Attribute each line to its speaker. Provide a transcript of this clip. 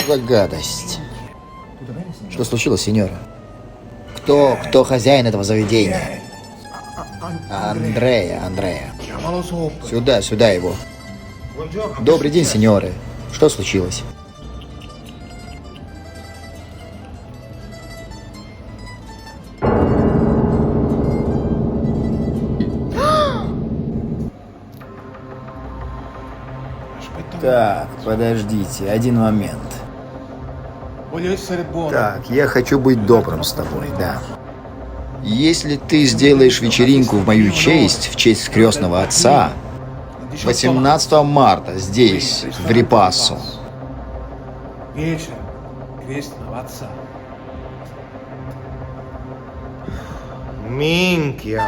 Speaker 1: за гадость? Что случилось, сеньора? Кто хозяин этого заведения? Андрея. Сюда его. Добрый день, сеньоры. Что случилось? Так, подождите, один момент. Так, я хочу быть добрым с тобой, да. Если ты сделаешь вечеринку в мою честь, в честь крестного отца, 18 марта здесь, в Репассо.
Speaker 2: Вечер крестного отца.
Speaker 3: Minchia.